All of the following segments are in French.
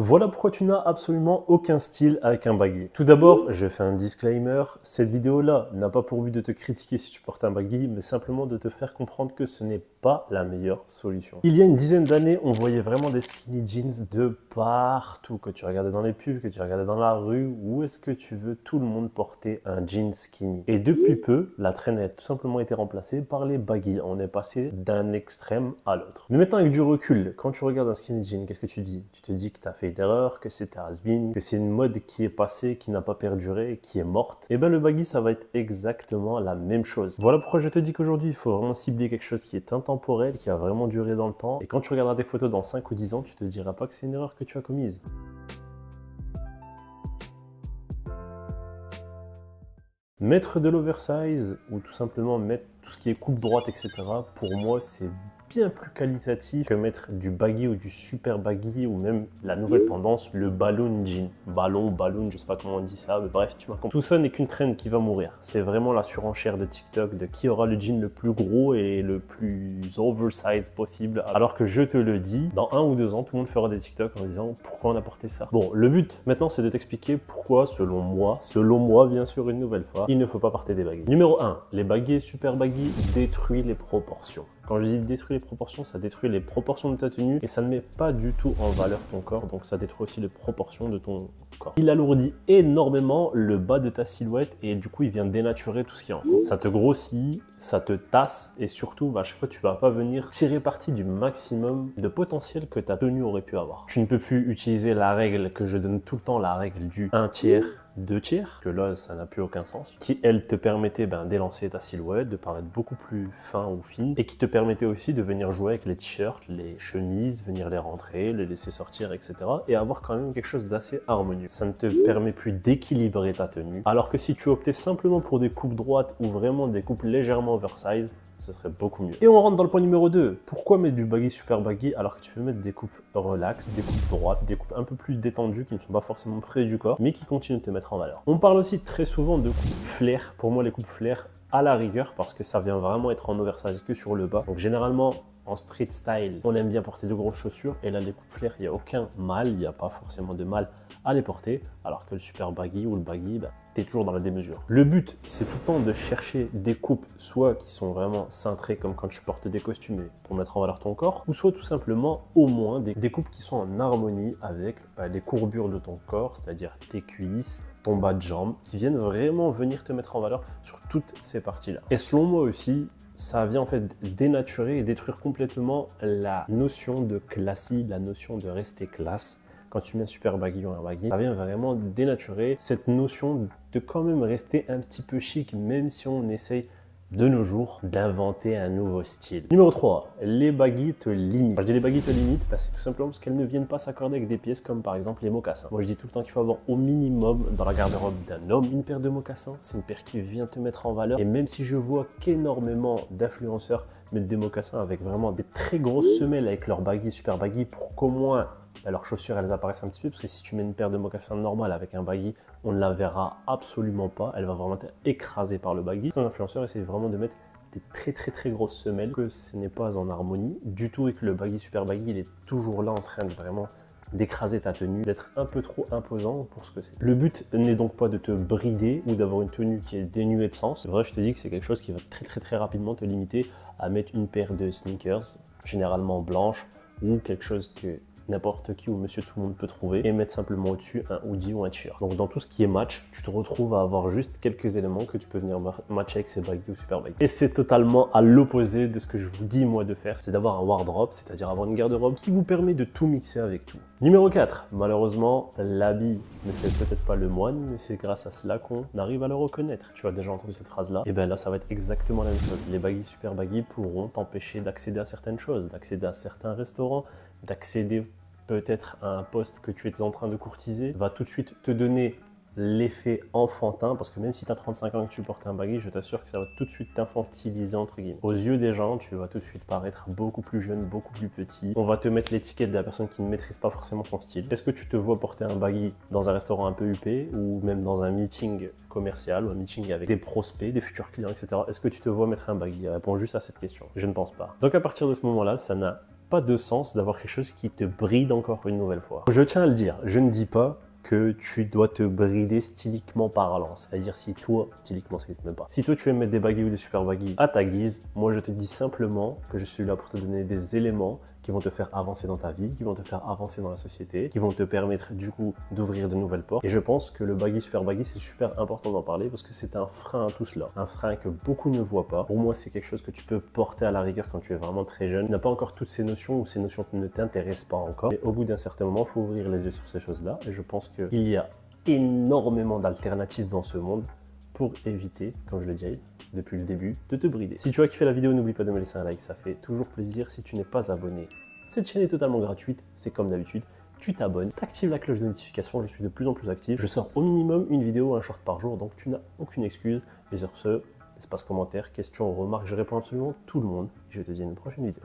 Voilà pourquoi tu n'as absolument aucun style avec un baggy. Tout d'abord, je fais un disclaimer, cette vidéo-là n'a pas pour but de te critiquer si tu portes un baggy, mais simplement de te faire comprendre que ce n'est pas la meilleure solution. Il y a une dizaine d'années, on voyait vraiment des skinny jeans de partout, que tu regardais dans les pubs, que tu regardais dans la rue, où est-ce que tu veux, tout le monde portait un jean skinny. Et depuis peu, la traîne a tout simplement été remplacée par les baggy. On est passé d'un extrême à l'autre. Mais maintenant, avec du recul, quand tu regardes un skinny jean, qu'est-ce que tu dis? Tu te dis que tu as fait d'erreur, que c'était has-been, que c'est une mode qui est passée, qui n'a pas perduré, qui est morte. Et bien le baggy, ça va être exactement la même chose. Voilà pourquoi je te dis qu'aujourd'hui, il faut vraiment cibler quelque chose qui est intemporel, qui a vraiment duré dans le temps. Et quand tu regarderas des photos dans 5 ou 10 ans, tu te diras pas que c'est une erreur que tu as commise. Mettre de l'oversize ou tout simplement mettre tout ce qui est coupe droite, etc. Pour moi, c'est bien plus qualitatif que mettre du baggy ou du super baggy ou même la nouvelle tendance, le balloon jean. Balloon, je sais pas comment on dit ça, mais bref, tu m'as compris. Tout ça n'est qu'une trend qui va mourir. C'est vraiment la surenchère de TikTok de qui aura le jean le plus gros et le plus oversize possible. Alors que je te le dis, dans 1 ou 2 ans, tout le monde fera des TikTok en disant pourquoi on a porté ça. Bon, le but maintenant, c'est de t'expliquer pourquoi, selon moi bien sûr une nouvelle fois, il ne faut pas porter des baggy. Numéro 1, les baggy et super baggy détruisent les proportions. Quand je dis détruire les proportions, ça détruit les proportions de ta tenue et ça ne met pas du tout en valeur ton corps, donc ça détruit aussi les proportions de ton corps. Il alourdit énormément le bas de ta silhouette et du coup il vient dénaturer tout ce qui est en fait. Ça te grossit, ça te tasse et surtout à chaque fois tu vas pas venir tirer parti du maximum de potentiel que ta tenue aurait pu avoir. Tu ne peux plus utiliser la règle que je donne tout le temps, la règle du 1/3, 2/3, que là ça n'a plus aucun sens, qui elle te permettait d'élancer ta silhouette, de paraître beaucoup plus fin ou fine, et qui te permettait aussi de venir jouer avec les t-shirts, les chemises, venir les rentrer, les laisser sortir, etc. et avoir quand même quelque chose d'assez harmonieux. Ça ne te permet plus d'équilibrer ta tenue, alors que si tu optais simplement pour des coupes droites ou vraiment des coupes légèrement oversize, ce serait beaucoup mieux. Et on rentre dans le point numéro 2. Pourquoi mettre du baggy super baggy alors que tu peux mettre des coupes relax, des coupes droites, des coupes un peu plus détendues qui ne sont pas forcément près du corps, mais qui continuent de te mettre en valeur. On parle aussi très souvent de coupes flair. Pour moi, les coupes flair à la rigueur, parce que ça vient vraiment être en oversize que sur le bas. Donc généralement, en street style, on aime bien porter de grosses chaussures et là les coupes flair, il n'y a aucun mal, il n'y a pas forcément de mal à les porter, alors que le super baggy ou le baggy, t'es toujours dans la démesure. Le but, c'est tout le temps de chercher des coupes, soit qui sont vraiment cintrées comme quand tu portes des costumes pour mettre en valeur ton corps, ou soit tout simplement au moins des coupes qui sont en harmonie avec les courbures de ton corps, c'est-à-dire tes cuisses, ton bas de jambe, qui viennent vraiment venir te mettre en valeur sur toutes ces parties-là. Et selon moi aussi, ça vient en fait dénaturer et détruire complètement la notion de classique, la notion de rester classe. Quand tu mets un super baggy ou un baggy, ça vient vraiment dénaturer cette notion de quand même rester un petit peu chic, même si on essaye de nos jours d'inventer un nouveau style. Numéro 3, les baggy te limitent. Quand je dis les baggy te limitent, c'est tout simplement parce qu'elles ne viennent pas s'accorder avec des pièces comme par exemple les mocassins. Moi je dis tout le temps qu'il faut avoir au minimum dans la garde-robe d'un homme une paire de mocassins. C'est une paire qui vient te mettre en valeur. Et même si je vois qu'énormément d'influenceurs mettent des mocassins avec vraiment des très grosses semelles avec leurs baggy, super baggy, pour qu'au moins leurs chaussures elles apparaissent un petit peu, parce que si tu mets une paire de mocassins normale avec un baggy, on ne la verra absolument pas, elle va vraiment être écrasée par le baggy. Les influenceurs essayent vraiment de mettre des très grosses semelles, que ce n'est pas en harmonie du tout et que le baggy super baggy il est toujours là en train de vraiment d'écraser ta tenue, d'être un peu trop imposant pour ce que c'est. Le but n'est donc pas de te brider ou d'avoir une tenue qui est dénuée de sens. C'est vrai, je te dis que c'est quelque chose qui va très rapidement te limiter à mettre une paire de sneakers, généralement blanches, ou quelque chose que n'importe qui ou monsieur tout le monde peut trouver, et mettre simplement au-dessus un hoodie ou un t-shirt. Donc dans tout ce qui est match, tu te retrouves à avoir juste quelques éléments que tu peux venir matcher avec ces baggy ou super baggy. Et c'est totalement à l'opposé de ce que je vous dis moi de faire, c'est d'avoir un wardrobe, c'est-à-dire avoir une garde-robe qui vous permet de tout mixer avec tout. Numéro 4, malheureusement, l'habit ne fait peut-être pas le moine, mais c'est grâce à cela qu'on arrive à le reconnaître. Tu as déjà entendu cette phrase-là? Et bien là, ça va être exactement la même chose. Les baggy super baggy pourront t'empêcher d'accéder à certaines choses, d'accéder à certains restaurants, d'accéder peut-être à un poste que tu es en train de courtiser, va tout de suite te donner l'effet enfantin, parce que même si tu as 35 ans et que tu portes un baggy, je t'assure que ça va tout de suite t'infantiliser entre guillemets. Aux yeux des gens, tu vas tout de suite paraître beaucoup plus jeune, beaucoup plus petit. On va te mettre l'étiquette de la personne qui ne maîtrise pas forcément son style. Est-ce que tu te vois porter un baggy dans un restaurant un peu huppé ou même dans un meeting commercial ou un meeting avec des prospects, des futurs clients, etc. Est-ce que tu te vois mettre un baggy? Réponds juste à cette question. Je ne pense pas. Donc à partir de ce moment-là, ça n'a pas de sens d'avoir quelque chose qui te bride encore une nouvelle fois. Je tiens à le dire, je ne dis pas que tu dois te brider styliquement parlant. C'est-à-dire si toi, styliquement ça n'existe même pas, si toi tu aimes mettre des baggy ou des super baggy à ta guise, moi je te dis simplement que je suis là pour te donner des éléments qui vont te faire avancer dans ta vie, qui vont te faire avancer dans la société, qui vont te permettre du coup d'ouvrir de nouvelles portes. Et je pense que le baggy, super baggy, c'est super important d'en parler parce que c'est un frein à tout cela. Un frein que beaucoup ne voient pas. Pour moi, c'est quelque chose que tu peux porter à la rigueur quand tu es vraiment très jeune. Tu n'as pas encore toutes ces notions ou ces notions ne t'intéressent pas encore. Mais au bout d'un certain moment, il faut ouvrir les yeux sur ces choses-là. Et je pense qu'il y a énormément d'alternatives dans ce monde pour éviter, comme je l'ai dit depuis le début, de te brider. Si tu as kiffé la vidéo, n'oublie pas de me laisser un like, ça fait toujours plaisir. Si tu n'es pas abonné, cette chaîne est totalement gratuite, c'est comme d'habitude. Tu t'abonnes, t'actives la cloche de notification, je suis de plus en plus actif. Je sors au minimum une vidéo ou un short par jour, donc tu n'as aucune excuse. Et sur ce, espace commentaire, questions, remarques, je réponds absolument tout le monde. Je te dis à une prochaine vidéo.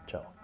Ciao.